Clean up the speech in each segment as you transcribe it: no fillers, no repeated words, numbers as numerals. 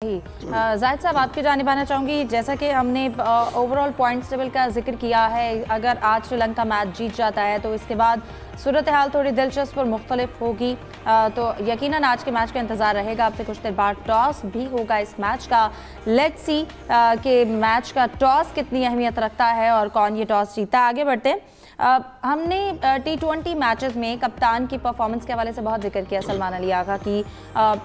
जाहिद साहब, आपकी जानिब आना चाहूँगी। जैसा कि हमने ओवरऑल पॉइंट्स टेबल का जिक्र किया है, अगर आज श्रीलंका मैच जीत जाता है तो इसके बाद सूरत हाल थोड़ी दिलचस्प और मुख्तलिफ होगी। तो यकीनन आज के मैच का इंतज़ार रहेगा। आपसे कुछ देर बाद टॉस भी होगा इस मैच का। लेट्स सी कि मैच का टॉस कितनी अहमियत रखता है और कौन ये टॉस जीता। आगे बढ़ते हैं। हमने T20 मैचेस में कप्तान की परफॉर्मेंस के हवाले से बहुत जिक्र किया सलमान अली आगा की।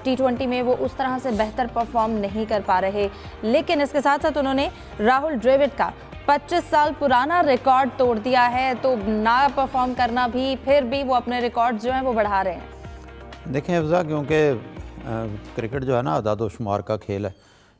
T20 में वो उस तरह से बेहतर परफॉर्म नहीं कर पा रहे, लेकिन इसके साथ साथ उन्होंने राहुल द्रविड़ का 25 साल पुराना रिकॉर्ड तोड़ दिया है। तो ना परफॉर्म करना भी, फिर भी वो अपने रिकॉर्ड जो हैं वो बढ़ा रहे हैं। देखें अफजा, क्योंकि क्रिकेट जो है ना आदाद व शुमार का खेल है।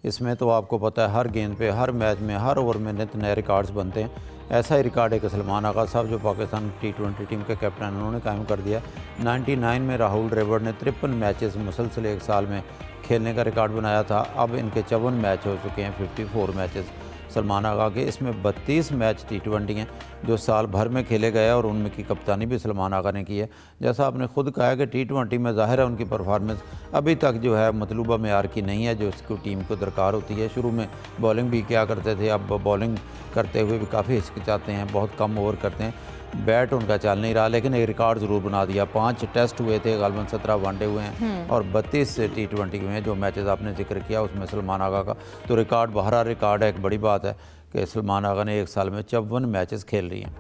इसमें तो आपको पता है हर गेंद पे, हर मैच में, हर ओवर में नित नए रिकॉर्ड्स बनते हैं। ऐसा ही रिकॉर्ड है सलमान आगा साहब जो पाकिस्तान T20 टीम के कैप्टन उन्होंने कायम कर दिया। 99 में राहुल द्रविड़ ने 53 मैचेस मुसलसल एक साल में खेलने का रिकॉर्ड बनाया था। अब इनके 54 मैच हो चुके हैं, 54 मैचेस सलमान आगा के। इसमें 32 मैच T20 हैं जो साल भर में खेले गए और उनमें की कप्तानी भी सलमान आगा ने की है। जैसा आपने खुद कहा है कि T20 में ज़ाहिर है उनकी परफॉर्मेंस अभी तक जो है मतलूबा मेयार की नहीं है जो इसको टीम को दरकार होती है। शुरू में बॉलिंग भी क्या करते थे, अब बॉलिंग करते हुए भी काफ़ी हिचकिचाते हैं, बहुत कम ओवर करते हैं, बैट उनका चल नहीं रहा। लेकिन एक रिकॉर्ड ज़रूर बना दिया। 5 टेस्ट हुए थे, गालबन 17 वनडे हुए हैं और 32 T20 हुए हैं। जो मैचेस आपने जिक्र किया उसमें सलमान आगा का तो रिकॉर्ड बहरा रिकॉर्ड है। एक बड़ी बात है कि सलमान आगा ने एक साल में 54 मैचेस खेल रही हैं।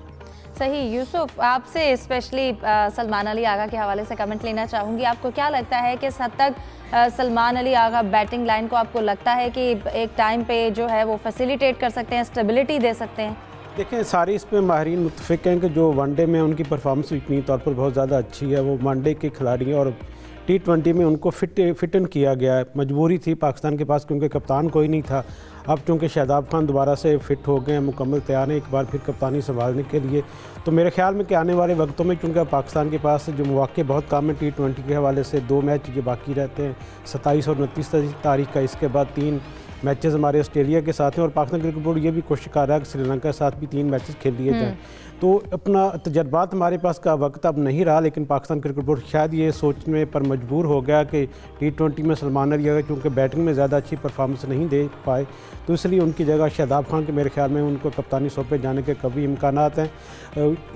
सही। यूसुफ, आपसे स्पेशली सलमान अली आगा के हवाले से कमेंट लेना चाहूँगी। आपको क्या लगता है कि इस हद तक सलमान अली आगा बैटिंग लाइन को आपको लगता है कि एक टाइम पे जो है वो फैसिलिटेट कर सकते हैं, स्टेबिलिटी दे सकते हैं? देखें, सारी इस पर माहिरीन मुत्तफ़िक़ हैं कि जो वनडे में उनकी परफॉर्मेंस यकीनी तौर पर बहुत ज़्यादा अच्छी है। वो वनडे के खिलाड़ी हैं और T20 में उनको फिटन किया गया है। मजबूरी थी पाकिस्तान के पास क्योंकि कप्तान कोई नहीं था। अब चूँकि शादाब खान दोबारा से फ़िट हो गए हैं, मुकम्मल तैयार हैं एक बार फिर कप्तानी संभालने के लिए। तो मेरे ख्याल में कि आने वाले वक्तों में चूँकि पाकिस्तान के पास जो मौके बहुत कम है T20 के हवाले से, 2 मैच जो बाकी रहते हैं 27 और 29 तारीख का। इसके बाद 3 मैचेस हमारे ऑस्ट्रेलिया के साथ हैं और पाकिस्तान क्रिकेट बोर्ड ये भी कोशिश कर रहा है कि श्रीलंका के साथ भी 3 मैचेस खेल लिए जाएँ। तो अपना तजर्बात हमारे पास का वक्त अब नहीं रहा, लेकिन पाकिस्तान क्रिकेट बोर्ड शायद ये सोचने पर मजबूर हो गया कि T20 में सलमान अली आगा क्योंकि बैटिंग में ज़्यादा अच्छी परफॉर्मेंस नहीं दे पाए, तो इसलिए उनकी जगह शादाब खान के मेरे ख्याल में उनको कप्तानी सौंपे जाने के कभी इम्कानात हैं।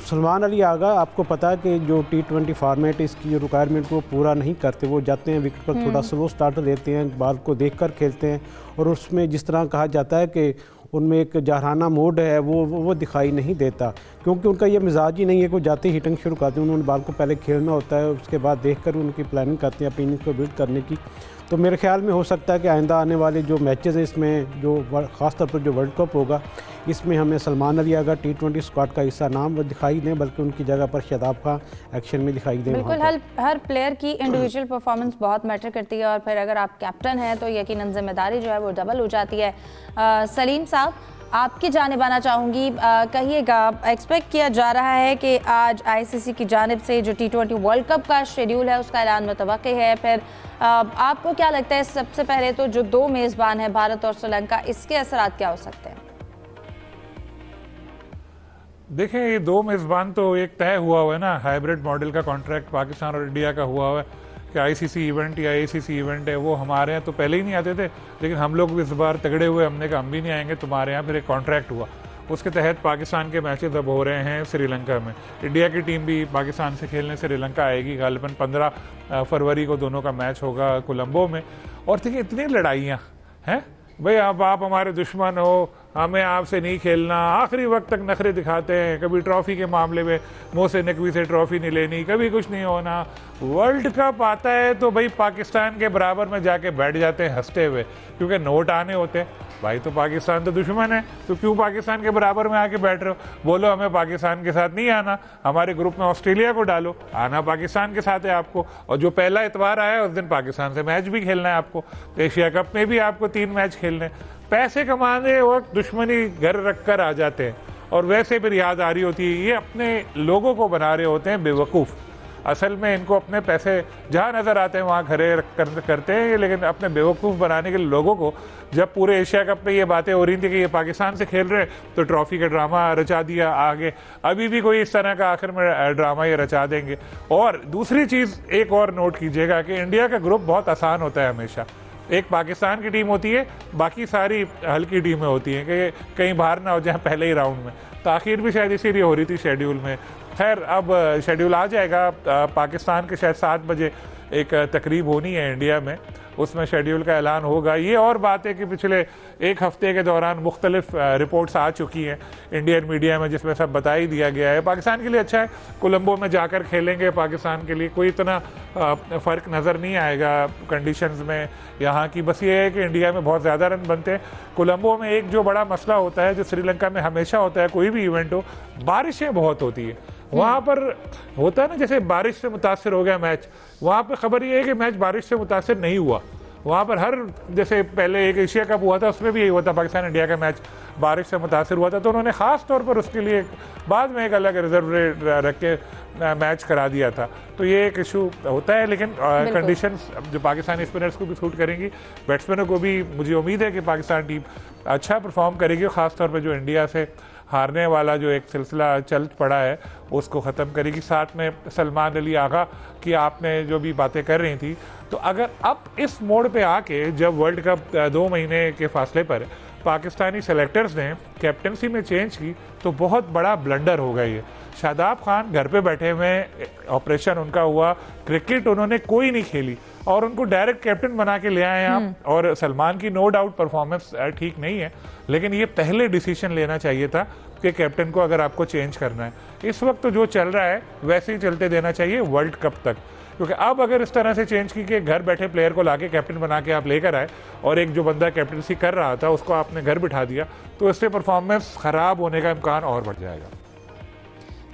सलमान अली आगा, आपको पता है कि जो T20 फार्मेट इसकी जो रिक्वायरमेंट को पूरा नहीं करते। वो जाते हैं विकेट पर थोड़ा स्लो स्टार्ट लेते हैं, बॉल को देख कर खेलते हैं और उसमें जिस तरह कहा जाता है कि उनमें एक जहराना मोड है वो दिखाई नहीं देता, क्योंकि उनका ये मिजाज ही नहीं है कि जाते ही हिटिंग शुरू करते हैं। उन्होंने बॉल को पहले खेलना होता है, उसके बाद देखकर उनकी प्लानिंग करते हैं अपनी इनिंग्स को बिल्ड करने की। तो मेरे ख्याल में हो सकता है कि आइंदा आने वाले जो मैचेस हैं इसमें जो ख़ासतौर पर जो वर्ल्ड कप होगा इसमें हमें सलमान अली आगा T20 स्क्वाड का हिस्सा नाम दिखाई दें, बल्कि उनकी जगह पर शादाब खान एक्शन में दिखाई दें। बिल्कुल, हर प्लेयर की इंडिविजुअल परफॉर्मेंस बहुत मैटर करती है और फिर अगर आप कैप्टन हैं तो यकीनन जिम्मेदारी जो है वो डबल हो जाती है। सलीम साहब, आपकी जानिब आना चाहूँगी। कहिएगा, एक्सपेक्ट किया जा रहा है कि आज ICC की जानिब से जो T20 वर्ल्ड कप का शेड्यूल है उसका ऐलान मुतवक्की है। फिर आपको क्या लगता है, सबसे पहले तो जो 2 मेज़बान हैं भारत और श्रीलंका, इसके असरात क्या हो सकते हैं? देखें, ये 2 मेज़बान तो एक तय हुआ है ना, हाइब्रिड मॉडल का कॉन्ट्रैक्ट पाकिस्तान और इंडिया का हुआ है कि ICC इवेंट या ACC इवेंट है वो हमारे यहाँ तो पहले ही नहीं आते थे, लेकिन हम लोग भी इस बार तगड़े हुए, हमने कहा हम भी नहीं आएंगे तुम्हारे यहाँ। फिर एक कॉन्ट्रैक्ट हुआ, उसके तहत पाकिस्तान के मैचेस अब हो रहे हैं श्रीलंका में। इंडिया की टीम भी पाकिस्तान से खेलने श्रीलंका आएगी। गालिबन 15 फरवरी को दोनों का मैच होगा कोलंबो में। और देखिए, इतनी लड़ाइयाँ हैं भाई, अब आप हमारे दुश्मन हो, हमें आपसे नहीं खेलना, आखिरी वक्त तक नखरे दिखाते हैं। कभी ट्रॉफ़ी के मामले में मुँह से नकवी से ट्रॉफ़ी नहीं लेनी, कभी कुछ नहीं होना। वर्ल्ड कप आता है तो भाई पाकिस्तान के बराबर में जाके बैठ जाते हैं हंसते हुए, क्योंकि नोट आने होते हैं। भाई तो पाकिस्तान तो दुश्मन है, तो क्यों पाकिस्तान के बराबर में आके बैठ रहे हो? बोलो हमें पाकिस्तान के साथ नहीं आना, हमारे ग्रुप में ऑस्ट्रेलिया को डालो, आना पाकिस्तान के साथ है आपको। और जो पहला इतवार आया उस दिन पाकिस्तान से मैच भी खेलना है आपको। तो एशिया कप में भी आपको 3 मैच खेलने। पैसे कमाने वक्त दुश्मनी घर रख कर आ जाते हैं और वैसे फिर याद आ रही होती है। ये अपने लोगों को बना रहे होते हैं बेवकूफ़। असल में इनको अपने पैसे जहाँ नज़र आते हैं वहाँ खड़े करते हैं, लेकिन अपने बेवकूफ़ बनाने के लिए लोगों को, जब पूरे एशिया कप में ये बातें हो रही थी कि ये पाकिस्तान से खेल रहे हैं तो ट्रॉफ़ी का ड्रामा रचा दिया आगे। अभी भी कोई इस तरह का आखिर में ड्रामा ये रचा देंगे। और दूसरी चीज़ एक और नोट कीजिएगा कि इंडिया का ग्रुप बहुत आसान होता है हमेशा। एक पाकिस्तान की टीम होती है, बाकी सारी हल्की टीमें होती हैं कि कहीं बाहर ना हो जाए पहले ही राउंड में। ताख़ीर भी शायद इसीलिए हो रही थी शेड्यूल में। खैर अब शेड्यूल आ जाएगा। पाकिस्तान के शायद 7 बजे एक तकरीब होनी है इंडिया में, उसमें शेड्यूल का ऐलान होगा। ये और बात है कि पिछले एक हफ्ते के दौरान मुख्तलिफ रिपोर्ट्स आ चुकी हैं इंडियन मीडिया में, जिसमें सब बता ही दिया गया है। पाकिस्तान के लिए अच्छा है, कोलंबो में जाकर खेलेंगे। पाकिस्तान के लिए कोई इतना फ़र्क नज़र नहीं आएगा कंडीशंस में यहाँ की। बस ये है कि इंडिया में बहुत ज़्यादा रन बनते हैं। कोलंबो में एक जो बड़ा मसला होता है, जो श्रीलंका में हमेशा होता है, कोई भी इवेंट हो, बारिशें बहुत होती है वहाँ पर। होता है ना, जैसे बारिश से मुतासर हो गया मैच, वहाँ पर खबर ये है कि मैच बारिश से मुतासर नहीं हुआ। वहाँ पर हर, जैसे पहले एक एशिया कप हुआ था, उसमें भी यही हुआ था, पाकिस्तान इंडिया का मैच बारिश से मुतासर हुआ था, तो उन्होंने ख़ास तौर पर उसके लिए बाद में एक अलग रिजर्व रख के मैच करा दिया था। तो ये एक इशू होता है, लेकिन कंडीशंस जो पाकिस्तानी स्पिनर्स को भी सूट करेंगी, बैट्समैनों को भी मुझे उम्मीद है कि पाकिस्तान टीम अच्छा परफॉर्म करेगी, ख़ास तौर पर जो इंडिया से हारने वाला जो एक सिलसिला चल पड़ा है उसको ख़त्म करेगी। साथ में सलमान अली आगा की आपने जो भी बातें कर रही थी, तो अगर अब इस मोड़ पे आके जब वर्ल्ड कप 2 महीने के फासले पर पाकिस्तानी सेलेक्टर्स ने कैप्टनसी में चेंज की, तो बहुत बड़ा ब्लंडर होगा ये। शादाब खान घर पे बैठे हुए, ऑपरेशन उनका हुआ, क्रिकेट उन्होंने कोई नहीं खेली और उनको डायरेक्ट कैप्टन बना के ले आए हैं आप। और सलमान की नो डाउट परफॉर्मेंस ठीक नहीं है, लेकिन ये पहले डिसीजन लेना चाहिए था कि कैप्टन को अगर आपको चेंज करना है। इस वक्त तो जो चल रहा है वैसे ही चलते देना चाहिए वर्ल्ड कप तक, क्योंकि अब अगर इस तरह से चेंज की कि घर बैठे प्लेयर को लाके कैप्टन बना के आप लेकर आए और एक जो बंदा कैप्टनसी कर रहा था उसको आपने घर बिठा दिया, तो इससे परफॉर्मेंस ख़राब होने का इम्कान और बढ़ जाएगा।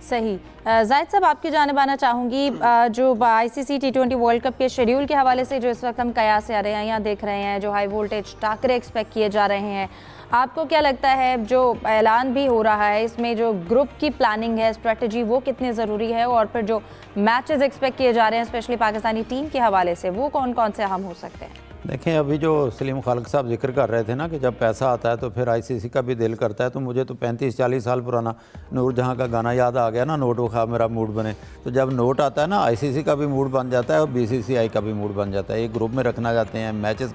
सही। जाहिद साहब, आपकी जानिब आना चाहूँगी, जो ICC T20 वर्ल्ड कप के शेड्यूल के हवाले से जो इस वक्त हम कयास से आ रहे हैं, यहाँ देख रहे हैं, जो हाई वोल्टेज टाकरे एक्सपेक्ट किए जा रहे हैं, आपको क्या लगता है जो ऐलान भी हो रहा है इसमें जो ग्रुप की प्लानिंग है, स्ट्रेटजी, वो कितनी ज़रूरी है? और फिर जो मैचेस एक्सपेक्ट किए जा रहे हैं स्पेशली पाकिस्तानी टीम के हवाले से, वो कौन कौन से अहम हो सकते हैं? देखें, अभी जो सलीम खालिक साहब जिक्र कर रहे थे ना कि जब पैसा आता है तो फिर ICC का भी दिल करता है, तो मुझे तो 35-40 साल पुराना नूरजहां का गाना याद आ गया ना, नोट वखा मेरा मूड बने। तो जब नोट आता है ना, ICC का भी मूड बन जाता है और BCCI का भी मूड बन जाता है। एक ग्रुप में रखना चाहते हैं, मैचेस